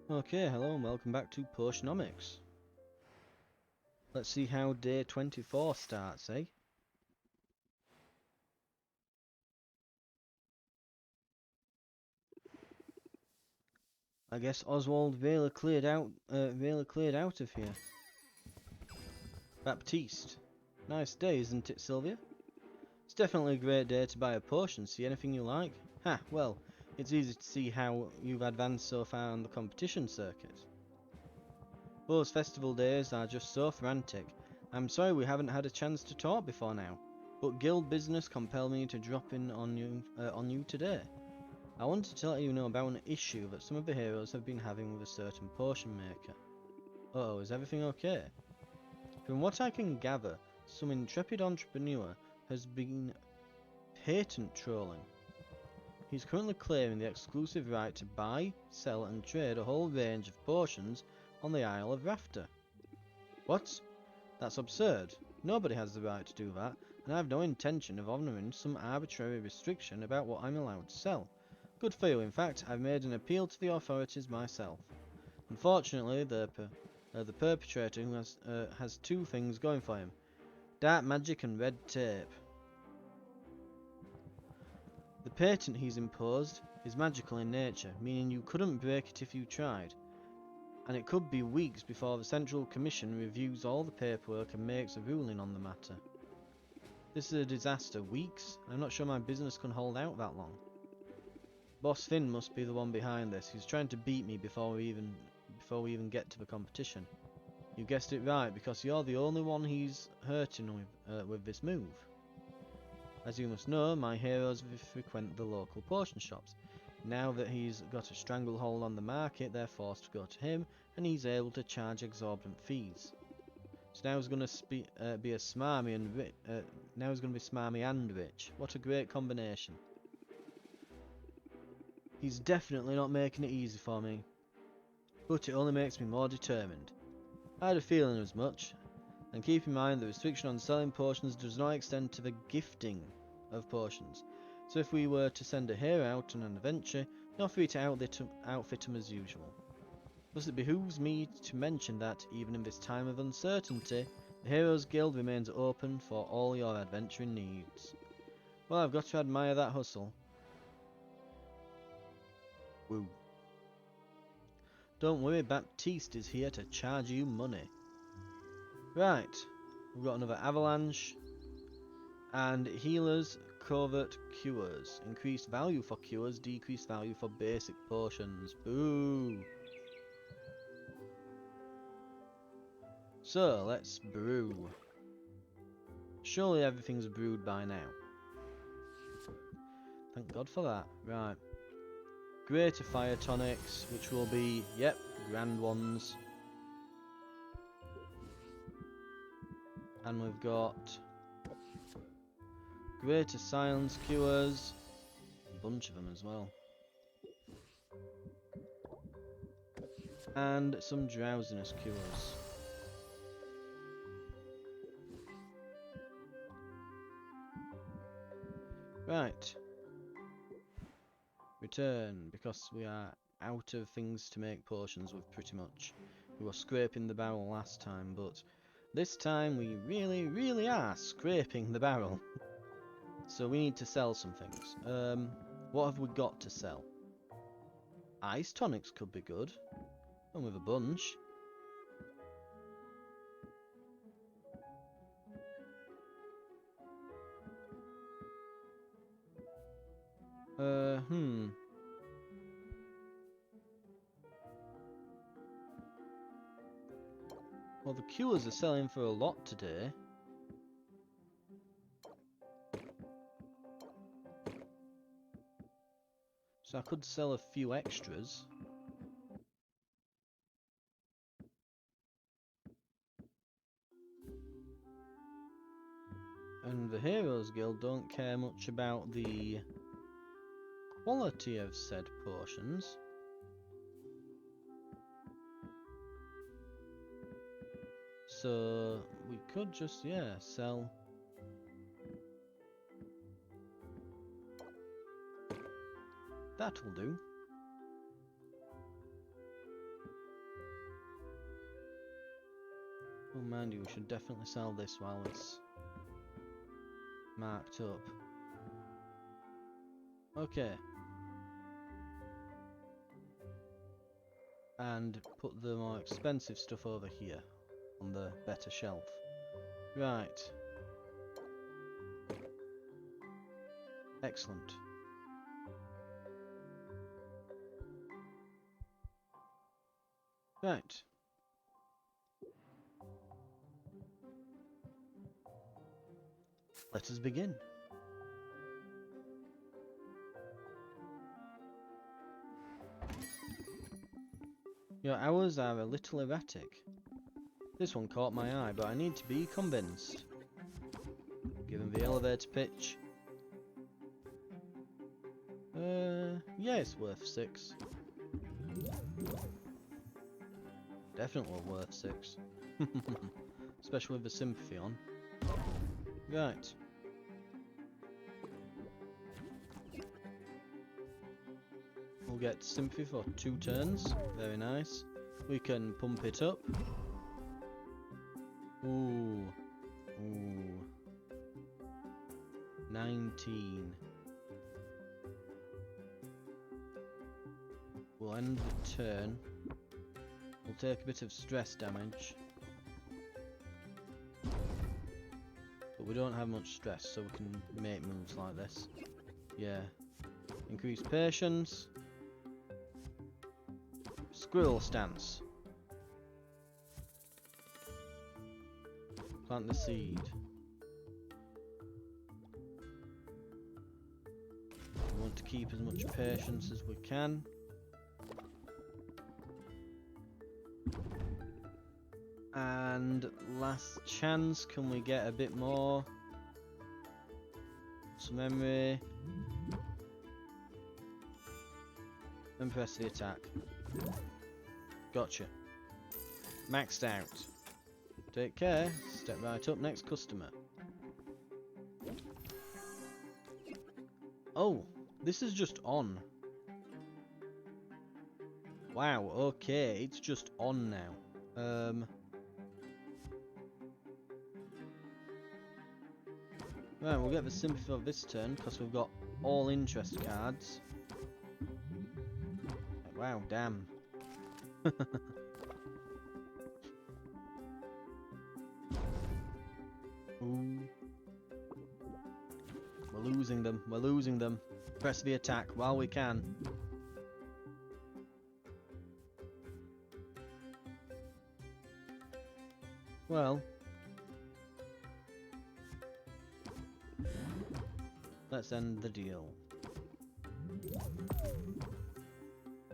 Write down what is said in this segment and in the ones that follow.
Okay, hello and welcome back to Potionomics. Let's see how day 24 starts, eh? I guess Oswald Vela cleared out of here. Baptiste. Nice day, isn't it, Sylvia? It's definitely a great day to buy a potion. See anything you like? Ha, well, it's easy to see how you've advanced so far on the competition circuit. Those festival days are just so frantic. I'm sorry we haven't had a chance to talk before now, but guild business compelled me to drop in on you today. I wanted to let you know about an issue that some of the heroes have been having with a certain potion maker. Uh-oh, is everything okay? From what I can gather, some intrepid entrepreneur has been patent trolling. He's currently claiming the exclusive right to buy, sell and trade a whole range of potions on the Isle of Rafter. What? That's absurd. Nobody has the right to do that, and I have no intention of honouring some arbitrary restriction about what I'm allowed to sell. Good for you. In fact, I've made an appeal to the authorities myself. Unfortunately, the perpetrator who has two things going for him: dark magic and red tape. The patent he's imposed is magical in nature, meaning you couldn't break it if you tried, and it could be weeks before the Central Commission reviews all the paperwork and makes a ruling on the matter. This is a disaster. Weeks? I'm not sure my business can hold out that long. Boss Finn must be the one behind this. He's trying to beat me before we even get to the competition. You guessed it right, because you're the only one he's hurting with this move. As you must know, my heroes frequent the local potion shops. Now that he's got a stranglehold on the market, they're forced to go to him, and he's able to charge exorbitant fees. So now he's going to be a smarmy and now he's going to be smarmy and rich. What a great combination! He's definitely not making it easy for me, but it only makes me more determined. I had a feeling as much, and keep in mind the restriction on selling potions does not extend to the gifting of potions. So if we were to send a hero out on an adventure, you're free to outfit him as usual. Thus it behooves me to mention that, even in this time of uncertainty, the Heroes Guild remains open for all your adventuring needs. Well, I've got to admire that hustle. Woo. Don't worry, Baptiste is here to charge you money. Right, we've got another avalanche. And healers, covert cures. Increased value for cures, decreased value for basic potions. Boo! So, let's brew. Surely everything's brewed by now. Thank God for that. Right. Greater fire tonics, which will be, yep, grand ones. And we've got greater silence cures. A bunch of them as well. And some drowsiness cures. Right. Return, because we are out of things to make potions with pretty much. We were scraping the barrel last time, but this time we really are scraping the barrel. So we need to sell some things. What have we got to sell? Ice tonics could be good. And with a bunch. Well, the cures are selling for a lot today. So I could sell a few extras. And the Heroes Guild don't care much about the quality of said potions. So we could just, yeah, sell. That'll do. Oh, mind you, we should definitely sell this while it's marked up. Okay. And put the more expensive stuff over here on the better shelf. Right. Excellent. Right. Let us begin. Your hours are a little erratic. This one caught my eye, but I need to be convinced. Given the elevator pitch. Yeah, it's worth 6. Definitely worth 6. Especially with the sympathy on. Right. We'll get sympathy for 2 turns. Very nice. We can pump it up. Ooh. Ooh. 19. We'll end the turn. We'll take a bit of stress damage. But we don't have much stress, so we can make moves like this. Yeah. Increase patience. Squirrel stance. Plant the seed. We want to keep as much patience as we can. And last chance, can we get a bit more? Some memory. And press the attack. Gotcha. Maxed out. Take care. Step right up. Next customer. Oh, this is just on. Wow, okay. It's just on now. Right, we'll get the sympathy of this turn because we've got all interest cards. Wow, damn. Ooh. We're losing them. We're losing them. Press the attack while we can. Well. Let's end the deal.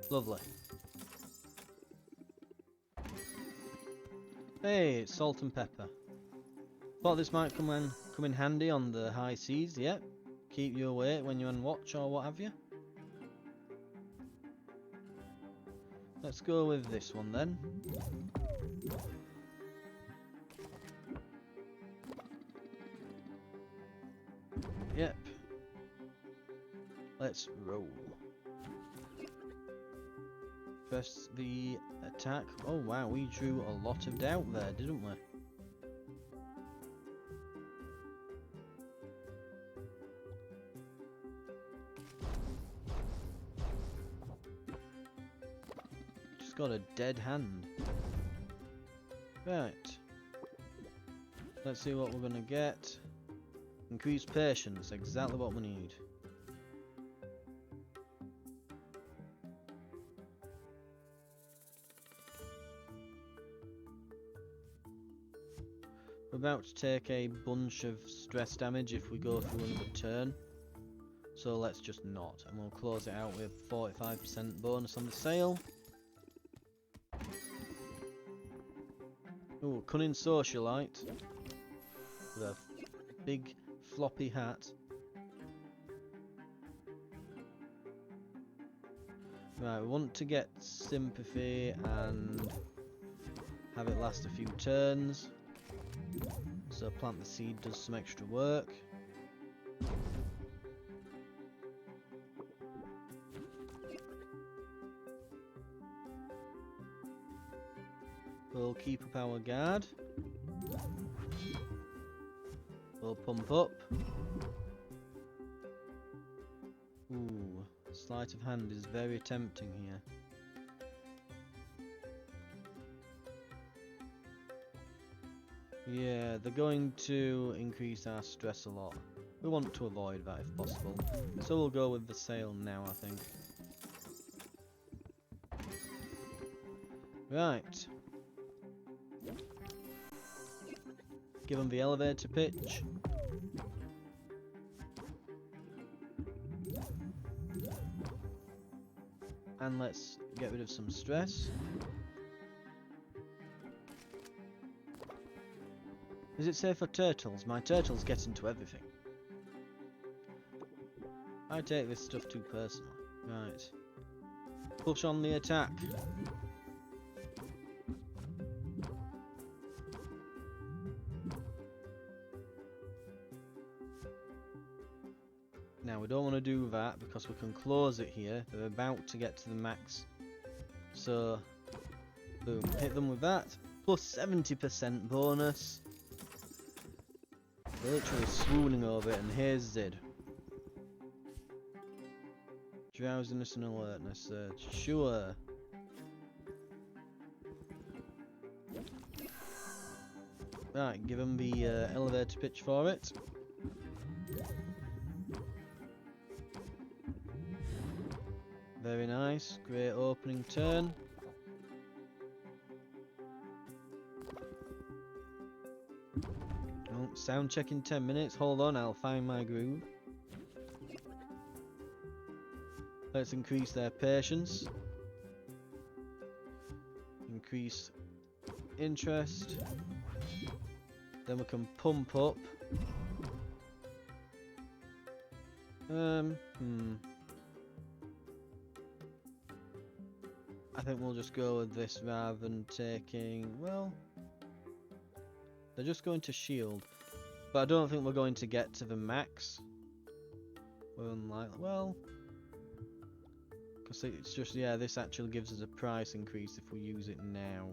Lovely. Hey, it's salt and pepper. Thought this might come in handy on the high seas, yep. Keep you awake when you're on watch or what have you. Let's go with this one then. Yep. Let's roll. Press the attack. Oh wow, we drew a lot of doubt there, didn't we? Just got a dead hand. Right. Let's see what we're gonna get. Increased patience, exactly what we need. We're about to take a bunch of stress damage if we go through another turn. So let's just not, and we'll close it out with 45% bonus on the sale. Ooh, cunning socialite. With a big floppy hat. Right, we want to get sympathy and have it last a few turns. So plant the seed does some extra work. We'll keep up our guard. We'll pump up. Ooh, sleight of hand is very tempting here. Yeah, they're going to increase our stress a lot. We want to avoid that if possible. So we'll go with the sail now, I think. Right. Give them the elevator pitch. And let's get rid of some stress. Is it safe for turtles? My turtles get into everything. I take this stuff too personally. Right. Push on the attack. Now we don't want to do that because we can close it here. They're about to get to the max. So, boom, hit them with that. Plus 70% bonus. They're literally swooning over it, and here's Zid. Drowsiness and alertness surge. Sure. Right, give him the elevator pitch for it. Very nice. Great opening turn. Oh, sound check in 10 minutes. Hold on, I'll find my groove. Let's increase their patience. Increase interest. Then we can pump up. I think we'll just go with this rather than taking... Well... They're just going to shield. But I don't think we're going to get to the max. We're unlikely... Well... Because it's just... Yeah, this actually gives us a price increase if we use it now.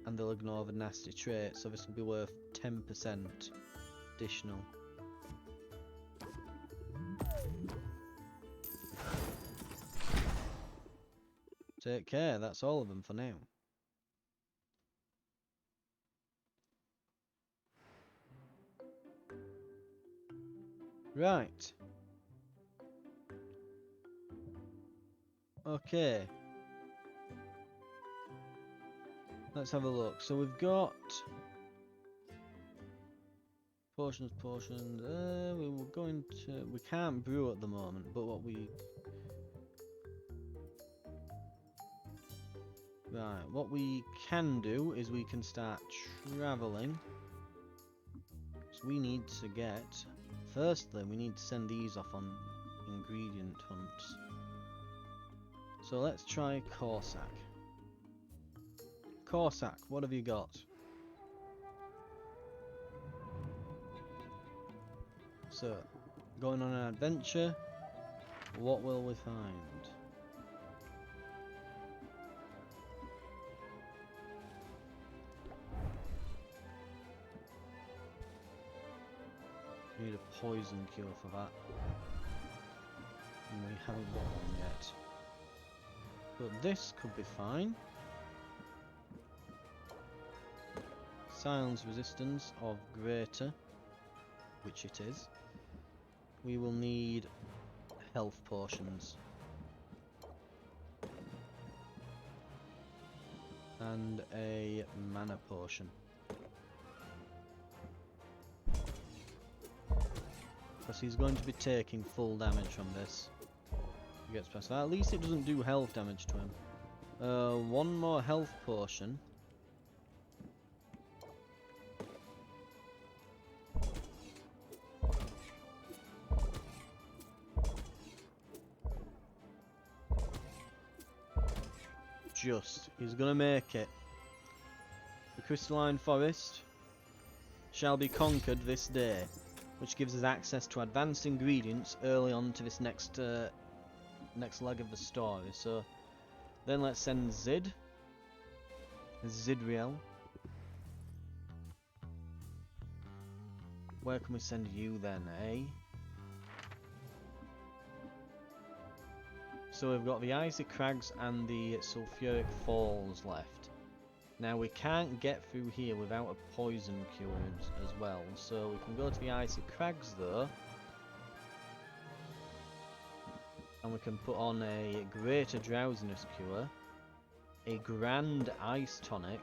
And they'll ignore the nasty trait, so this will be worth 10% additional. Take care, that's all of them for now. Right. Okay. Let's have a look. So we've got potions. We were going to. We can't brew at the moment, but what we. Right. What we can do is we can start traveling. So we need to get. Firstly, we need to send these off on ingredient hunts. So let's try Corsac. Corsac, what have you got? So, going on an adventure, what will we find? We need a poison cure for that. And we haven't got one yet. But this could be fine. Silence resistance of greater, which it is. We will need health potions. And a mana potion. Because he's going to be taking full damage from this. He gets past that. At least it doesn't do health damage to him. One more health potion. He's gonna make it. The crystalline forest shall be conquered this day, which gives us access to advanced ingredients early on to this next leg of the story. So then let's send Zid Zidriel. Where can we send you then, eh? So we've got the Icy Crags and the Sulphuric Falls left. Now we can't get through here without a poison cure as well, so we can go to the Icy Crags though. And we can put on a Greater Drowsiness Cure, a Grand Ice Tonic,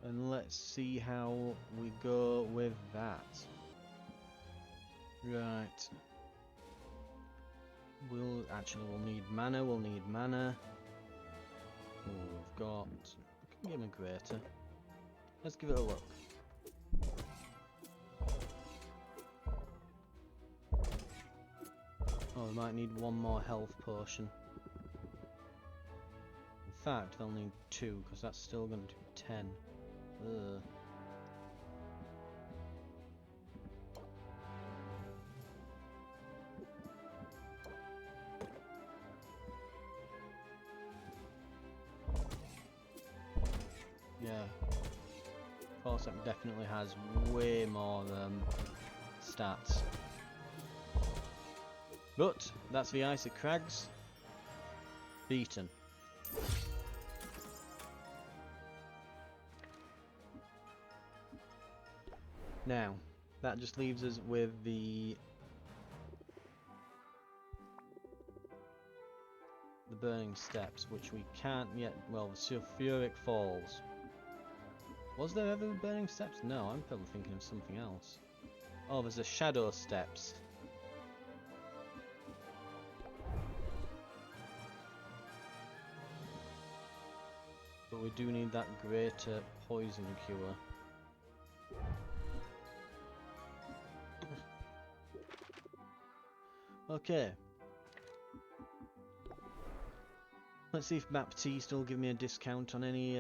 and let's see how we go with that. Right. We'll need mana, Oh, we've got... we can give him a Greater. Let's give it a look. Oh, we might need one more health potion. In fact, they'll need 2, because that's still going to do 10. Ugh. Yeah. Corsac definitely has way more stats. But that's the Icy Crags beaten. Now, that just leaves us with the Burning Steps, which we can't yet. Well, the Sulphuric Falls. Was there ever Burning Steps? No, I'm probably thinking of something else. Oh, there's a Shadow Steps. But we do need that Greater Poison Cure. Okay. Let's see if Baptiste will give me a discount on any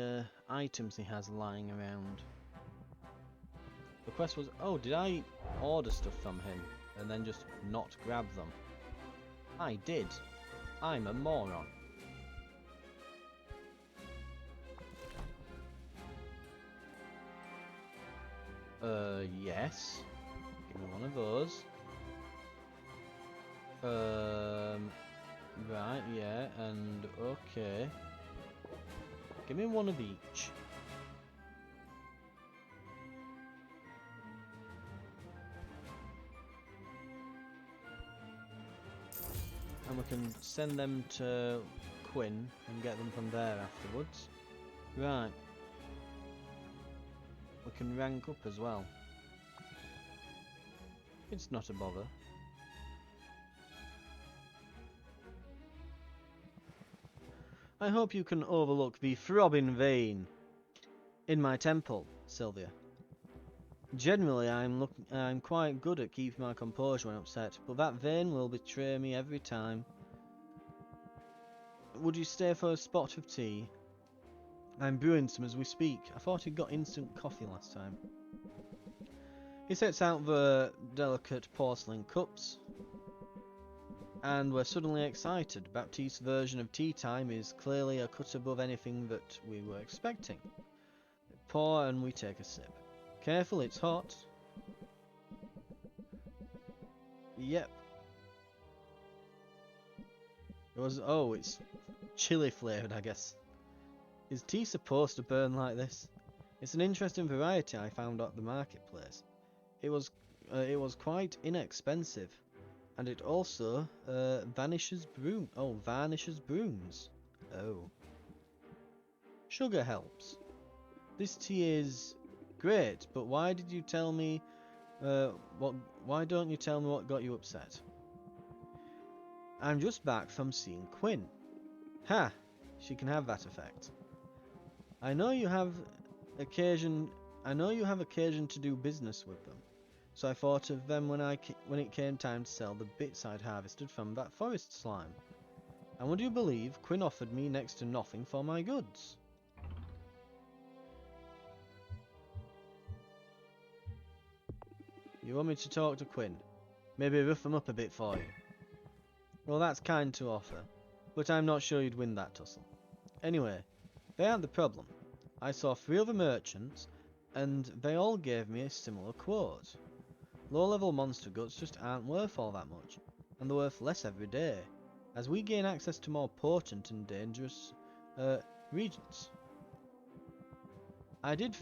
items he has lying around. The quest was, oh, did I order stuff from him and then just not grab them? I did. I'm a moron. Yes. Give me one of those. Right, yeah, and okay. Give me one of each. And we can send them to Quinn and get them from there afterwards. Right. We can rank up as well. It's not a bother. I hope you can overlook the throbbing vein in my temple, Sylvia. Generally, I'm quite good at keeping my composure when upset, but that vein will betray me every time. Would you stay for a spot of tea? I'm brewing some as we speak. I thought he'd got instant coffee last time. He sets out the delicate porcelain cups, and we're suddenly excited. Baptiste's version of tea time is clearly a cut above anything that we were expecting. We pour and we take a sip. Careful, it's hot. Yep. It was, oh, it's chili flavoured, I guess. Is tea supposed to burn like this? It's an interesting variety I found at the marketplace. It was quite inexpensive, and it also varnishes brooms. Oh, sugar helps. This tea is great, but why did you tell me? Why don't you tell me what got you upset? I'm just back from seeing Quinn. Ha! She can have that effect. I know you have occasion to do business with them, so I thought of them when it came time to sell the bits I'd harvested from that forest slime. And would you believe Quinn offered me next to nothing for my goods? You want me to talk to Quinn? Maybe rough them up a bit for you. Well, that's kind to offer, but I'm not sure you'd win that tussle. Anyway, they aren't the problem. I saw 3 other merchants, and they all gave me a similar quote. Low-level monster guts just aren't worth all that much, and they're worth less every day, as we gain access to more potent and dangerous regions. I did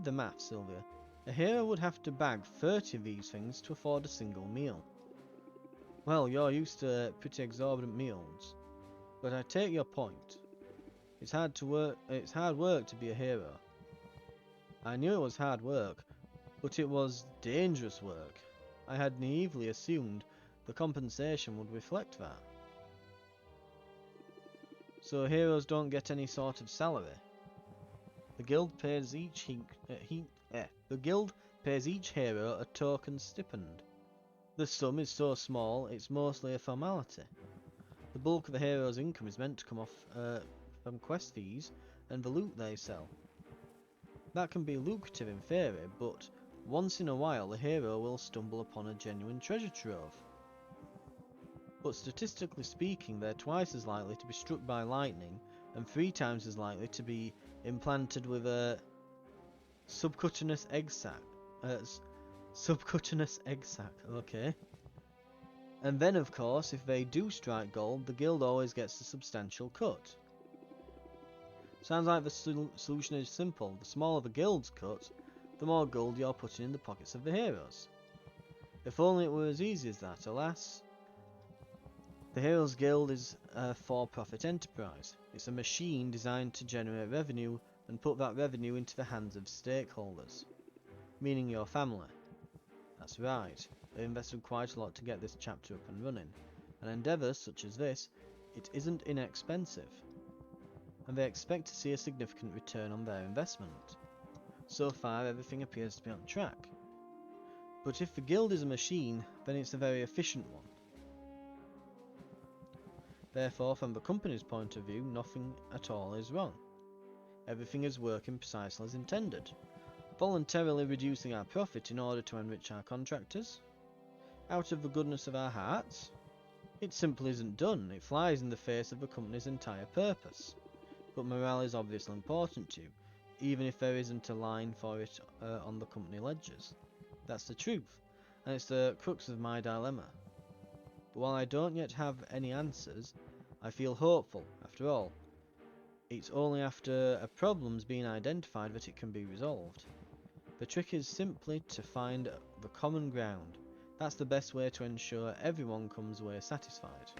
the math, Sylvia. A hero would have to bag 30 of these things to afford a single meal. Well, you're used to pretty exorbitant meals, but I take your point. It's hard work to be a hero. I knew it was hard work, but it was dangerous work. I had naively assumed the compensation would reflect that. So heroes don't get any sort of salary. The guild pays each hero a token stipend. The sum is so small, it's mostly a formality. The bulk of the hero's income is meant to come off from quest fees and the loot they sell. That can be lucrative in theory, but once in a while the hero will stumble upon a genuine treasure trove. But statistically speaking, they're twice as likely to be struck by lightning and 3 times as likely to be implanted with a subcutaneous egg sac. Okay. And then, of course, if they do strike gold, the guild always gets a substantial cut. Sounds like the solution is simple. The smaller the guild's cut, the more gold you're putting in the pockets of the heroes. If only it were as easy as that, alas. The Heroes Guild is a for-profit enterprise. It's a machine designed to generate revenue and put that revenue into the hands of stakeholders, meaning your family. That's right, they invested quite a lot to get this chapter up and running, and endeavours such as this, it isn't inexpensive, and they expect to see a significant return on their investment. So far everything appears to be on track. But if the guild is a machine, then it's a very efficient one. Therefore, from the company's point of view, nothing at all is wrong. Everything is working precisely as intended. Voluntarily reducing our profit in order to enrich our contractors? Out of the goodness of our hearts? It simply isn't done. It flies in the face of the company's entire purpose. But morale is obviously important to you, even if there isn't a line for it on the company ledgers. That's the truth, and it's the crux of my dilemma. But while I don't yet have any answers, I feel hopeful, after all. It's only after a problem's been identified that it can be resolved. The trick is simply to find the common ground. That's the best way to ensure everyone comes away satisfied.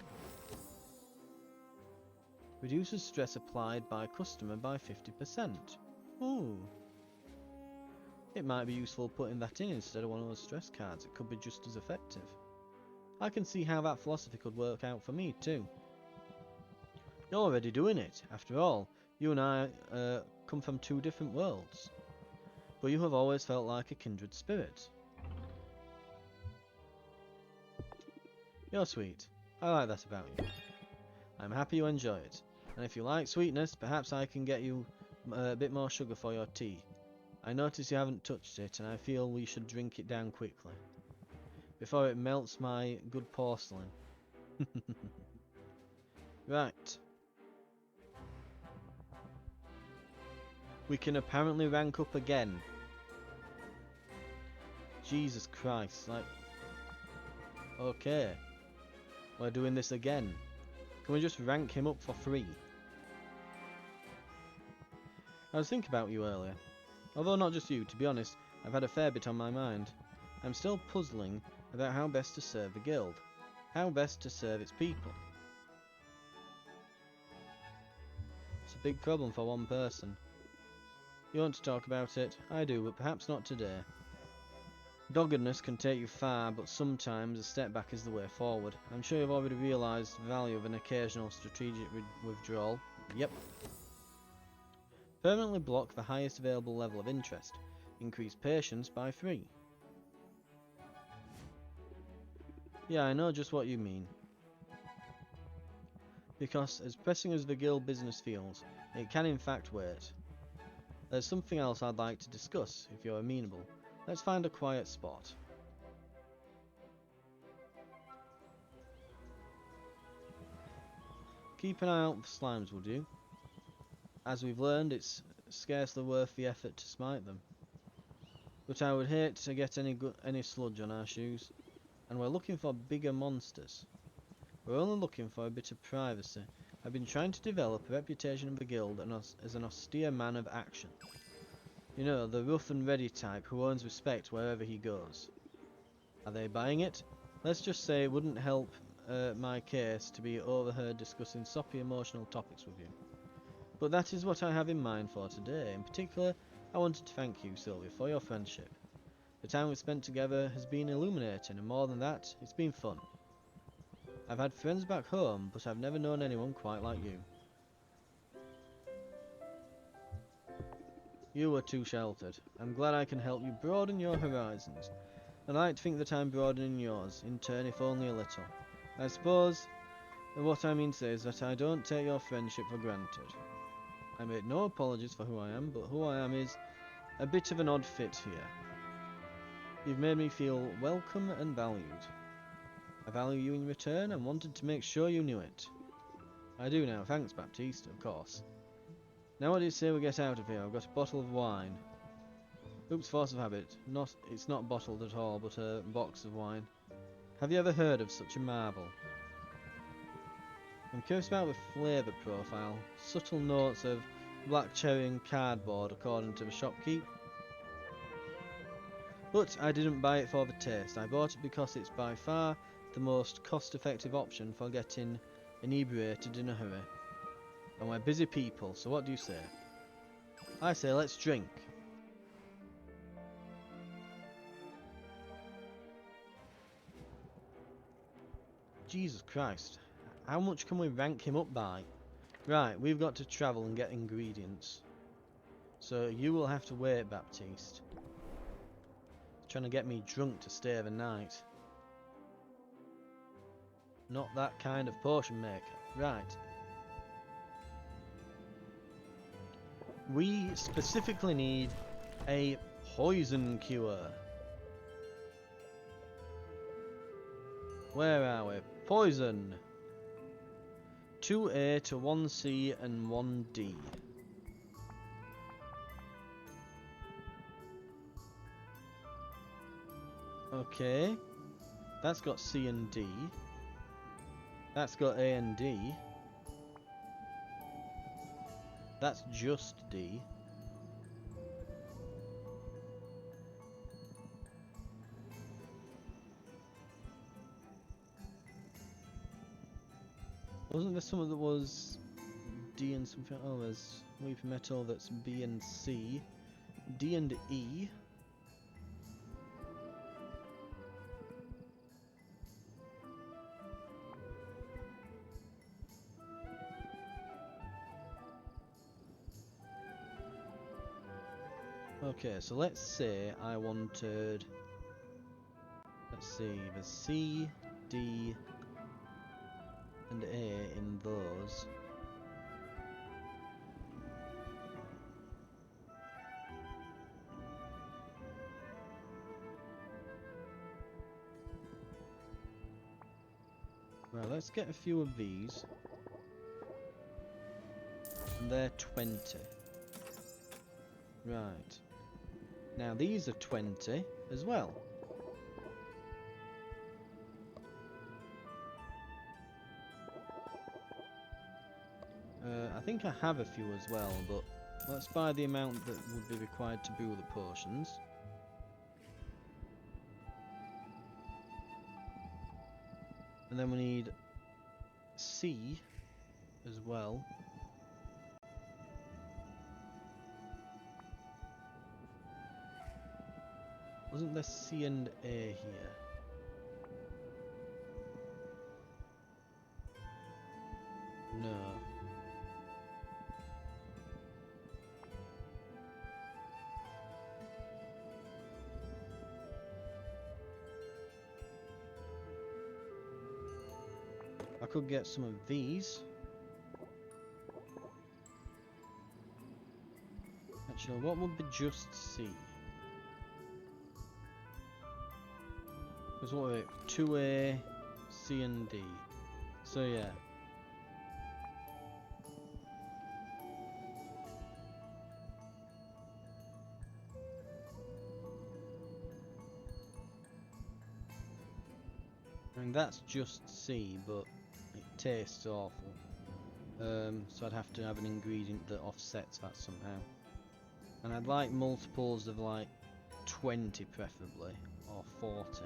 Reduces stress applied by customer by 50%. Ooh. It might be useful putting that in instead of one of those stress cards. It could be just as effective. I can see how that philosophy could work out for me too. You're already doing it. After all, you and I come from 2 different worlds. But you have always felt like a kindred spirit. You're sweet. I like that about you. I'm happy you enjoy it. And if you like sweetness, perhaps I can get you a bit more sugar for your tea. I notice you haven't touched it, and I feel we should drink it down quickly, before it melts my good porcelain. Right. We can apparently rank up again. Jesus Christ, like... Okay. We're doing this again. Can we just rank him up for free? I was thinking about you earlier. Although not just you, to be honest, I've had a fair bit on my mind. I'm still puzzling about how best to serve the guild. How best to serve its people. It's a big problem for one person. You want to talk about it? I do, but perhaps not today. Doggedness can take you far, but sometimes a step back is the way forward. I'm sure you've already realised the value of an occasional strategic withdrawal. Yep. Permanently block the highest available level of interest. Increase patience by 3. Yeah, I know just what you mean. Because, as pressing as the guild business feels, it can in fact wait. There's something else I'd like to discuss, if you're amenable. Let's find a quiet spot. Keep an eye out for slimes, would you? As we've learned, it's scarcely worth the effort to smite them. But I would hate to get any sludge on our shoes, and we're looking for bigger monsters. We're only looking for a bit of privacy. I've been trying to develop a reputation of the guild as an austere man of action. You know, the rough and ready type who earns respect wherever he goes. Are they buying it? Let's just say it wouldn't help my case to be overheard discussing soppy emotional topics with you. But that is what I have in mind for today. In particular, I wanted to thank you, Sylvia, for your friendship. The time we've spent together has been illuminating, and more than that, it's been fun. I've had friends back home, but I've never known anyone quite like you. You were too sheltered. I'm glad I can help you broaden your horizons. I'd like to think that I'm broadening yours, in turn if only a little. I suppose what I mean to say is that I don't take your friendship for granted. I make no apologies for who I am, but who I am is a bit of an odd fit here. You've made me feel welcome and valued. I value you in return and wanted to make sure you knew it. I do now, thanks Baptiste, of course. Now what do you say we get out of here? I've got a bottle of wine. Oops, force of habit. It's not bottled at all, but a box of wine. Have you ever heard of such a marvel? I'm curious about the flavour profile. Subtle notes of black cherry and cardboard, according to the shopkeep. But I didn't buy it for the taste. I bought it because it's by far the most cost-effective option for getting inebriated in a hurry. And we're busy people, so what do you say? I say let's drink. Jesus Christ. How much can we rank him up by? Right, we've got to travel and get ingredients. So you will have to wait, Baptiste. He's trying to get me drunk to stay the night. Not that kind of potion maker. Right. We specifically need a poison cure. Where are we? Poison. 2A to 1C and 1D. Okay. That's got C and D. That's got A and D. That's just D. Wasn't there something that was D and something? Oh, there's weak metal that's B and C. D and E. Okay, so let's say I wanted... Let's see, the C, D, and A in those. Right, let's get a few of these. And they're 20. Right. Now these are 20 as well. I think I have a few as well, but let's buy the amount that would be required to brew the potions. And then we need C as well. Wasn't there C and A here? No. I could get some of these. Actually, what would be just C? Because what were it? 2A, C and D. So yeah. I mean, that's just C, but it tastes awful. So I'd have to have an ingredient that offsets that somehow. And I'd like multiples of like 20 preferably, or 40.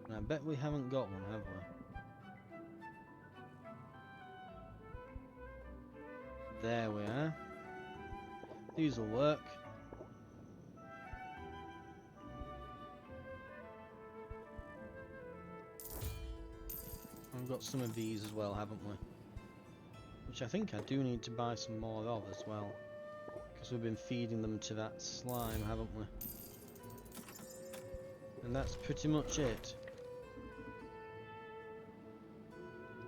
And I bet we haven't got one, have we? There we are. These will work. We've got some of these as well, haven't we? Which I think I do need to buy some more of as well. Because we've been feeding them to that slime, haven't we? And that's pretty much it.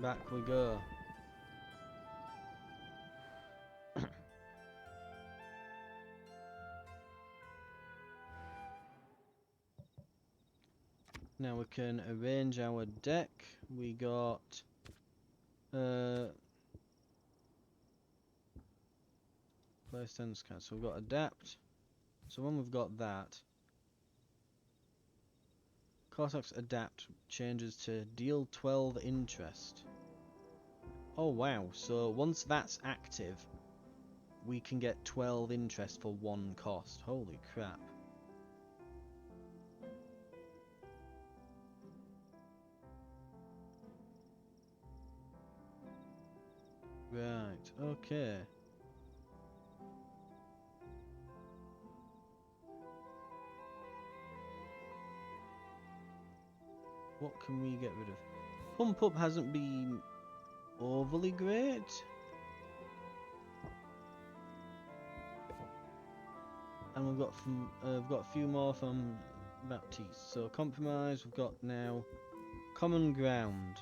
Back we go. Now we can arrange our deck. We got place tense card. So we've got adapt. So when we've got that, Cortex adapt changes to deal 12 interest. Oh wow, so once that's active, we can get 12 interest for 1 cost. Holy crap. Right, okay. What can we get rid of? Pump up hasn't been overly great. And we've got a few more from Baptiste. So compromise, we've got now common ground.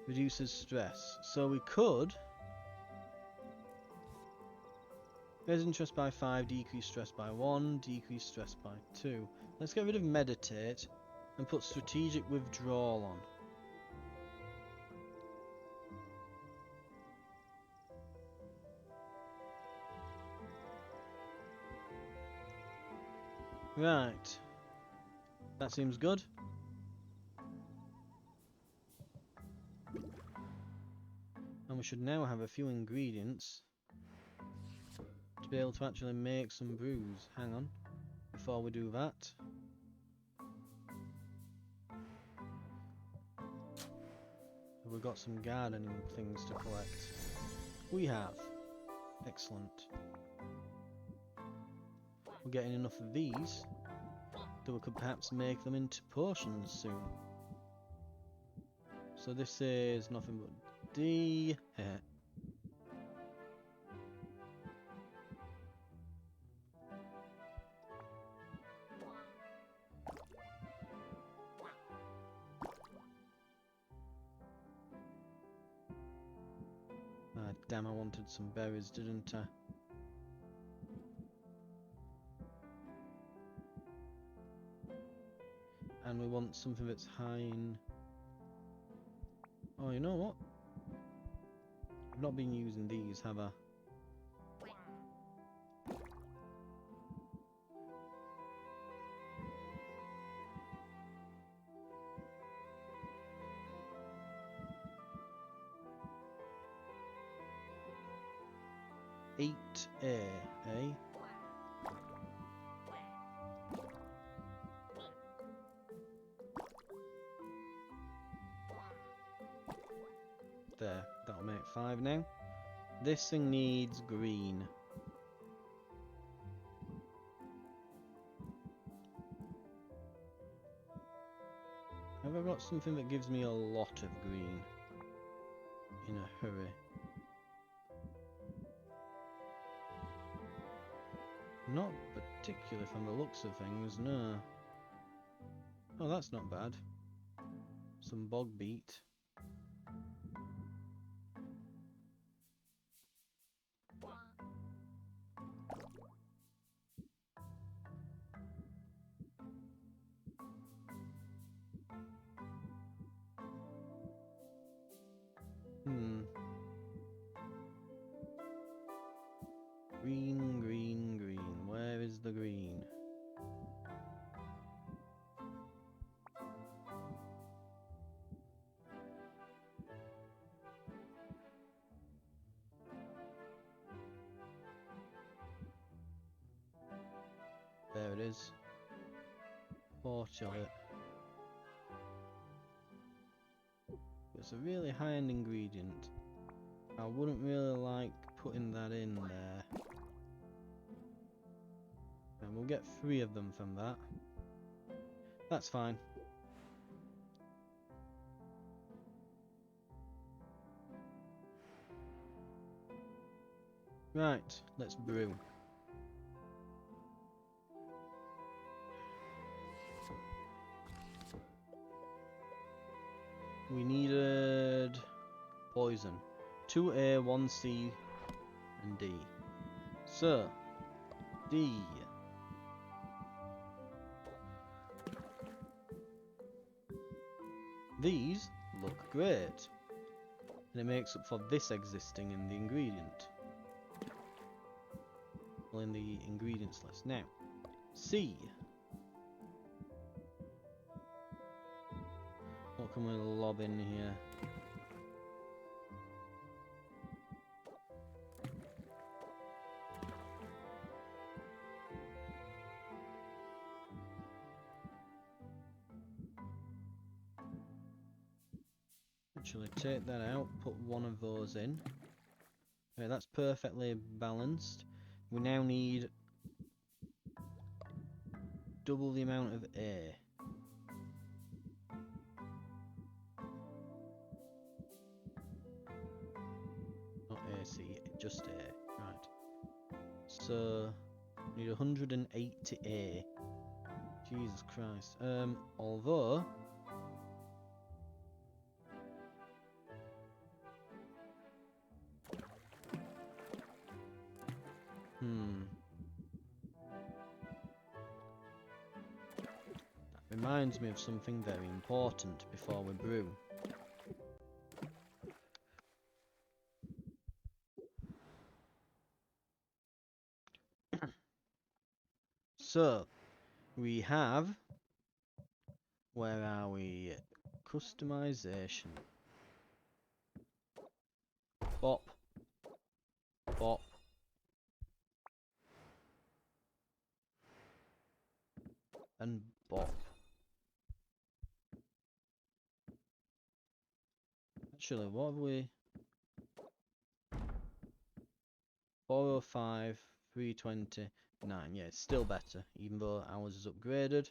Reduces stress. So we could raise interest by 5, decrease stress by 1, decrease stress by 2. Let's get rid of meditate and put strategic withdrawal on. Right. That seems good. And we should now have a few ingredients to be able to actually make some brews. Hang on. Before we do that, we've got some gardening things to collect. We have. Excellent. We're getting enough of these that we could perhaps make them into potions soon. So this is nothing but D. Ah, damn, I wanted some berries, didn't I? And we want something that's high in... Oh, you know what? I've not been using these, have I? Eight A, eh? There, that'll make 5 now. This thing needs green. Have I got something that gives me a lot of green in a hurry? Not particularly from the looks of things, no. Oh, that's not bad. Some bog beet. is. 40 of it. It's a really high-end ingredient. I wouldn't really like putting that in there. And we'll get 3 of them from that. That's fine. Right, let's brew. We needed poison. 2A, 1C, and D. So, D. These look great. And it makes up for this existing in the ingredient. Well, in the ingredients list. Now, C. What can we lob in here? Actually, take that out, put one of those in. Okay, that's perfectly balanced. We now need double the amount of A. Not AC, just A. Right. So, we need 180 A. Jesus Christ. Although... That reminds me of something very important before we brew. So, we have... Where are we? Customization. Bop. Bop. And bop. Actually, what have we... 405, 329. Yeah, it's still better, even though ours is upgraded.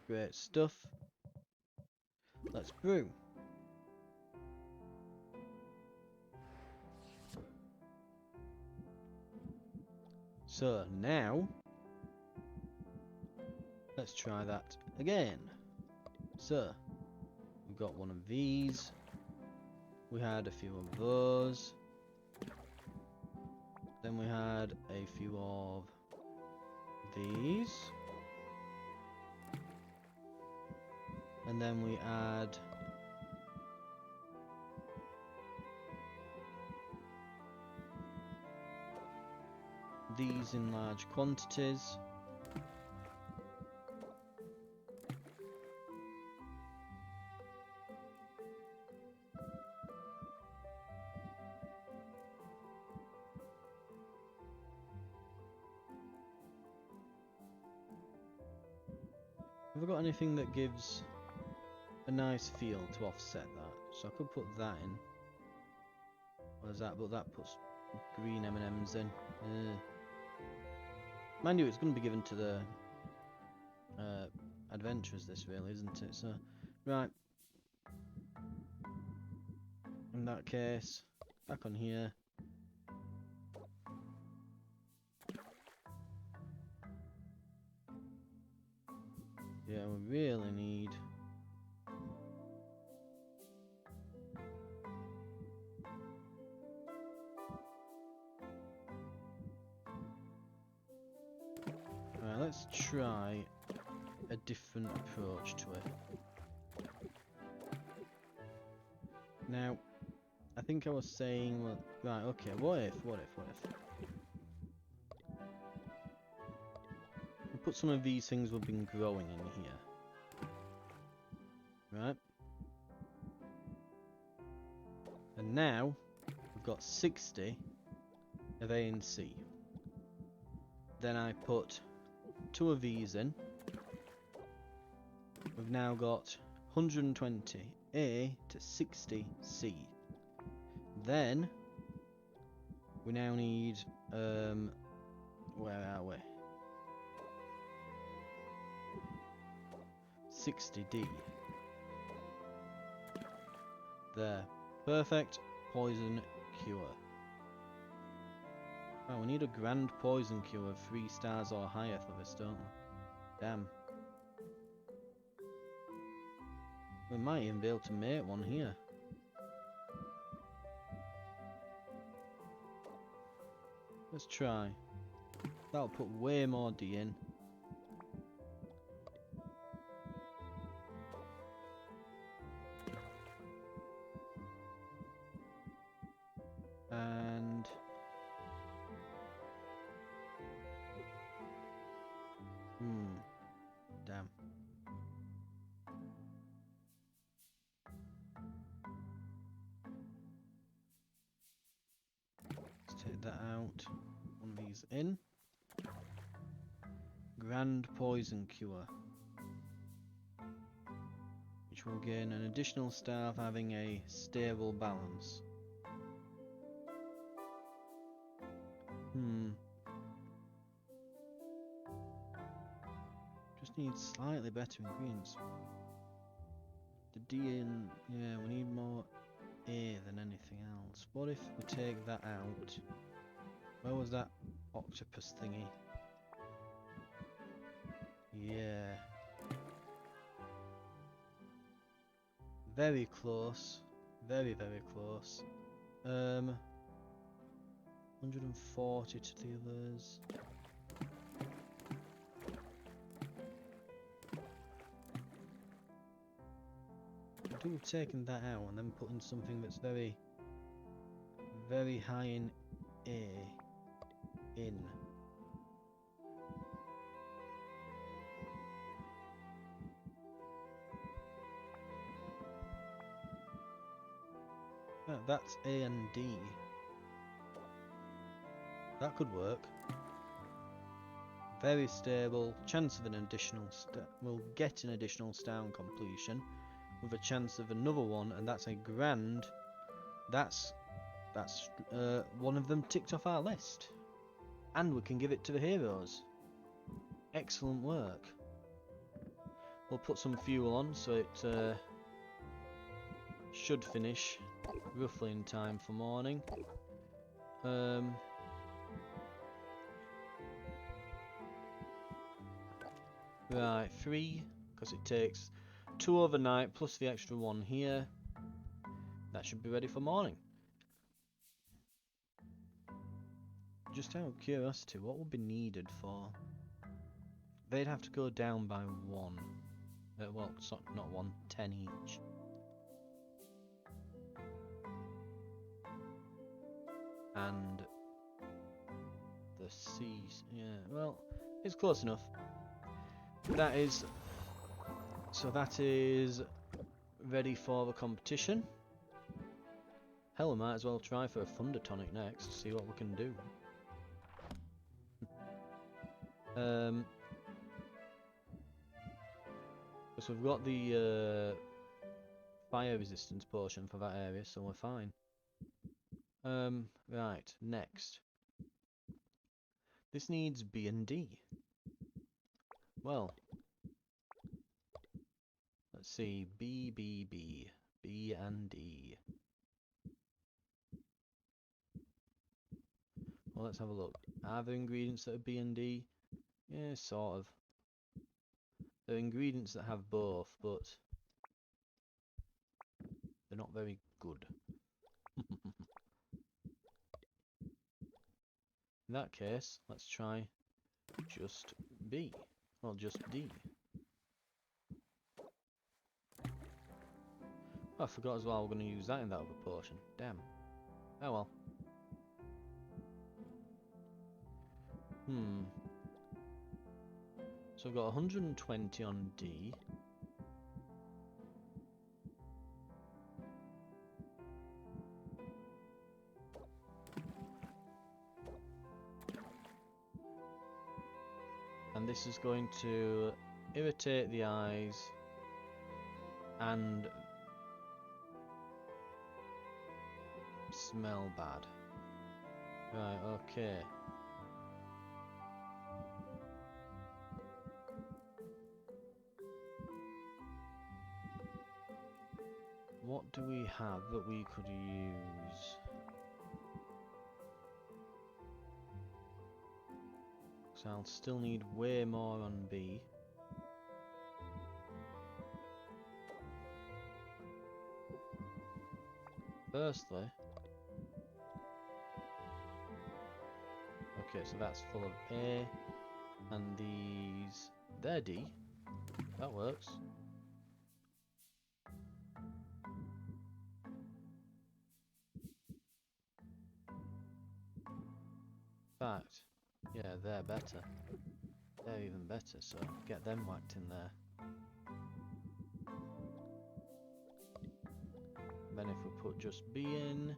Great stuff. Let's brew. So now, let's try that again. So, we've got one of these. We had a few of those. Then we had a few of these. And then we add these in large quantities. Have I got anything that gives a nice feel to offset that? So I could put that in. What is that? But that puts green M&Ms in. Mind you, it's going to be given to the adventurers, this really, isn't it? So, right. In that case, back on here. Yeah, we really need... Right, let's try a different approach to it. Now, I think I was saying, well, right, okay, what if? We put some of these things we've been growing in here. Right? And now, we've got 60 of A and C. Then I put 2 of these in. We've now got 120 A to 60 C. Then we now need where are we? 60 D. There. Perfect. Poison cure. Oh, we need a grand poison cure of 3 stars or higher for this, don't we? Damn. We might even be able to make one here. Let's try. That'll put way more D in. And damn. Let's take that out. One of these in. Grand poison cure, which will gain an additional star of having a stable balance. Just need slightly better ingredients. The D in, yeah, we need more A than anything else. What if we take that out? Where was that octopus thingy? Yeah. Very close. Very, very close. 140 to the others. I think we've taken that out and then put in something that's very, very high in A. In. Oh, that's A and D. That could work. Very stable. Chance of an additional star. We'll get an additional star on completion, with a chance of another one, and that's a grand. That's one of them ticked off our list, and we can give it to the heroes. Excellent work. We'll put some fuel on so it should finish roughly in time for morning. Right, 3, because it takes 2 overnight plus the extra 1 here. That should be ready for morning. Just out of curiosity, what would be needed for? They'd have to go down by 1. Well, not 1, 10 each. And the C's, yeah, well, it's close enough. That is, so that is ready for the competition. Hell, we might as well try for a Thunder Tonic next, see what we can do. So we've got the fire resistance potion for that area, so we're fine. Right, next. This needs B and D. Well, let's see, B and D. Well, let's have a look. Are there ingredients that are B and D? Yeah, sort of. There are ingredients that have both, but they're not very good. In that case, let's try just B. Well, just D. Oh, I forgot as well we're going to use that in that other potion. Damn. Oh well. So I've got 120 on D. And and this is going to irritate the eyes and smell bad. Right, okay. What do we have that we could use? So I'll still need way more on B. Firstly, okay, so that's full of A, and these, they're D. That works. In fact, yeah, they're better. They're even better, so get them whacked in there. Then if we put just B in,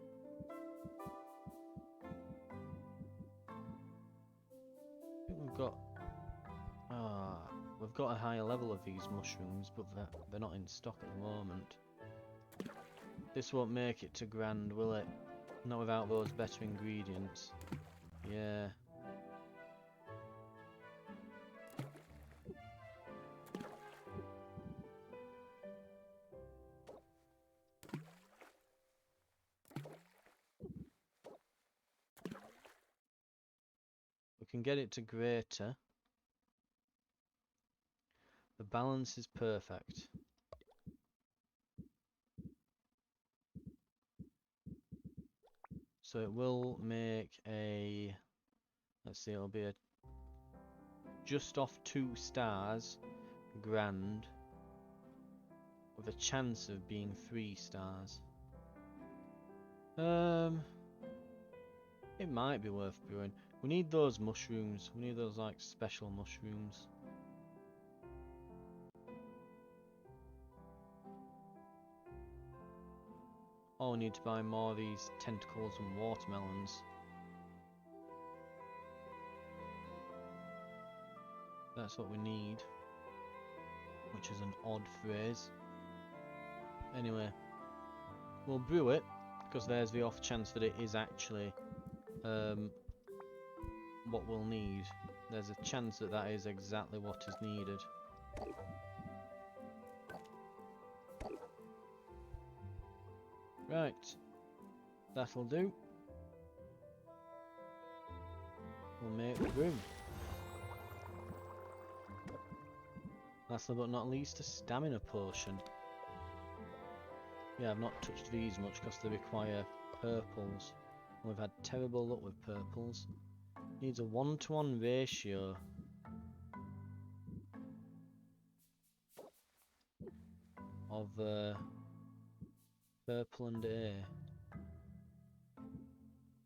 I think we've got a higher level of these mushrooms, but they're not in stock at the moment. This won't make it to grand, will it? Not without those better ingredients. Yeah. We can get it to greater. The balance is perfect. So it will make a, let's see, it'll be a just off 2 stars grand with a chance of being 3 stars. It might be worth brewing. We need those mushrooms. We need those like special mushrooms. Oh, we need to buy more of these tentacles and watermelons. That's what we need. Which is an odd phrase. Anyway, we'll brew it, because there's the off chance that it is actually what we'll need. There's a chance that that is exactly what is needed. Right, that'll do. We'll make the brew. Lastly but not least, a stamina potion. Yeah, I've not touched these much because they require purples. We've had terrible luck with purples. Needs a 1-to-1 ratio. Of purple and A.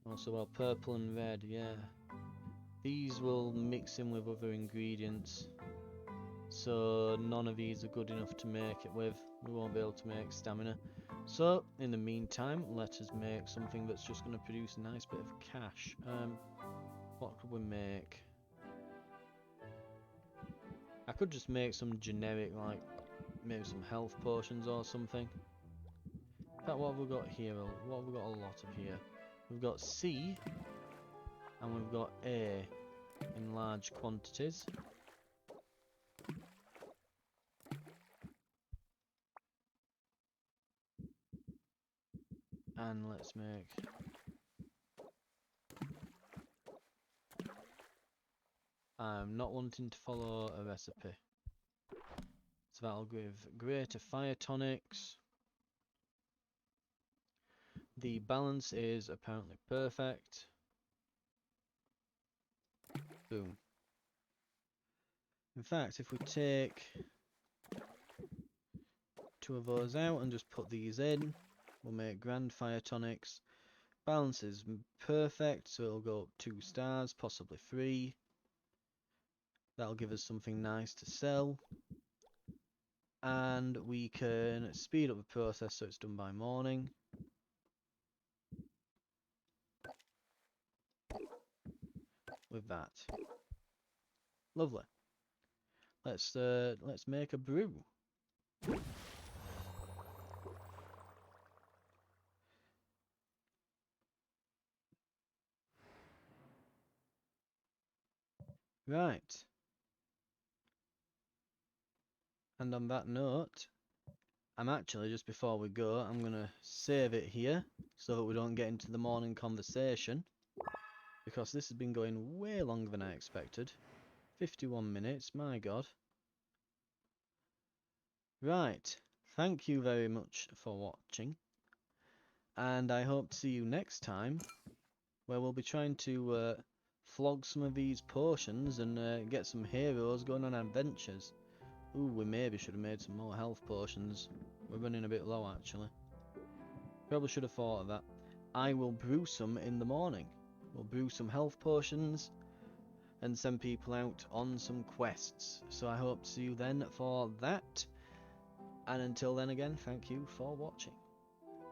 Also, well, purple and red, yeah. These will mix in with other ingredients. So none of these are good enough to make it with. We won't be able to make stamina. So, in the meantime, let us make something that's just going to produce a nice bit of cash. What could we make? I could just make some generic, like, maybe some health potions or something. In fact, what have we got here? What have we got a lot of here? We've got C, and we've got A in large quantities. And let's make... I'm not wanting to follow a recipe. So that'll give greater fire tonics. The balance is apparently perfect. Boom. In fact, if we take 2 of those out and just put these in, we'll make grand fire tonics. Balance is perfect, so it'll go up 2 stars, possibly 3. That'll give us something nice to sell. And we can speed up the process so it's done by morning. With that. Lovely. Let's make a brew. Right. And on that note, I'm actually, just before we go, I'm going to save it here so that we don't get into the morning conversation, because this has been going way longer than I expected. 51 minutes, my god. Right, thank you very much for watching, and I hope to see you next time, where we'll be trying to flog some of these potions and get some heroes going on adventures. Ooh, we maybe should have made some more health potions. We're running a bit low, actually. Probably should have thought of that. I will brew some in the morning. We'll brew some health potions and send people out on some quests. So I hope to see you then for that. And until then again, thank you for watching.